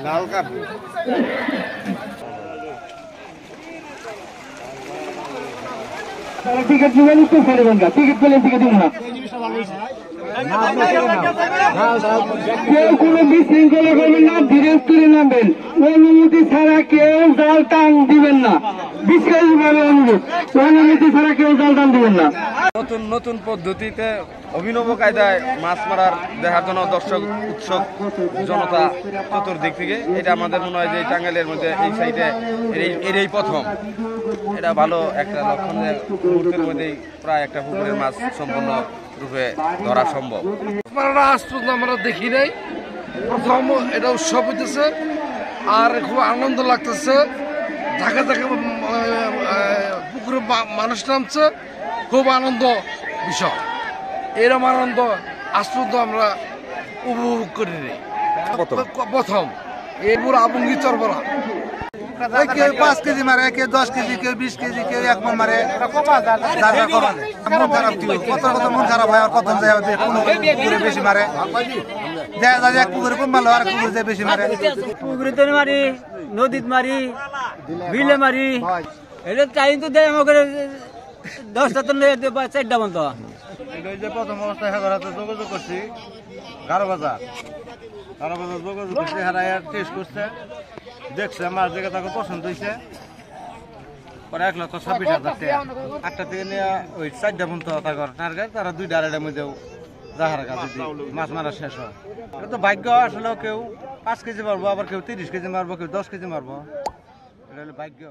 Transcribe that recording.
লাল cup ticket দিবেন তো ফেলবেন না, টিকিট পেলে টিকিট দিব না। কেউ কোনো বিশৃঙ্খলা করবেন না, ধীরে স্থিরে নামবেন। অনুমতি ছাড়া কেউ জাল টান দিবেন না, বিশ্বাসভাবে অনুরোধ, অনুমতি ছাড়া কেউ জাল টান দিবেন না। নতুন নতুন পদ্ধতিতে অভিনব কায়দায় মাছ মারার দেখার জন্য দর্শক উৎসুক জনতা চতুর্দিক থেকে। এটা আমাদের মনে হয় যে টাঙ্গাইলের মধ্যে এই সাইডে এই প্রথম। এটা ভালো একটা লক্ষণ যে মুহূর্তের মধ্যেই প্রায় একটা পুকুরের মাছ সম্পূর্ণ রূপে ধরা সম্ভব। আজ পর্যন্ত আমরা দেখি নাই, প্রথম এটা উৎসব হইতেছে আর খুব আনন্দ লাগতেছে। ঢাকা থেকে পুকুরে মানুষ নামছে, খুব আনন্দ বিষয়। এরকম আনন্দ আজ পর্যন্ত আমরা উপভোগ করিনি, প্রথম। এরপর আবঙ্গি চরবরা কেউ 5 কেজি মারে, কেউ 10 কেজি, কেউ 20 কেজি, কেউ 1 মণ মারে। মন খারাপ কি কত কত মন খারাপ হয়, আর কত যায় পুকুরে বেশি মারে। দেখা যায় এক পুকুরে কম মারলো আর এক পুকুরে বেশি মারে। পুকুরে তো মারি, নদীত মারি, বিলে মারি। এটা টাইম তো দেয় আমাকে 10টা তো 4টা বন্ধ। প্রথম অবস্থায় হাজারাতে যোগাযোগ করছি, গারো বাজার যোগাযোগ করছি, হারাই টেস্ট করছে, দেখছে মাছ দেখে তাকে পছন্দ হয়েছে। পরে 1,26,000 টাকা 8টা থেকে নিয়ে ওই 4টা পর্যন্ত টার্গেট, তারা 2টা 2.5টার মধ্যেও যাহার কাছে মাছ মারা শেষ হয়। এটা তো ভাগ্য। আসলে কেউ 5 কেজি মারবো, আবার কেউ 30 কেজি মারবো, কেউ 10 কেজি মারবো, এটা হলো ভাগ্য।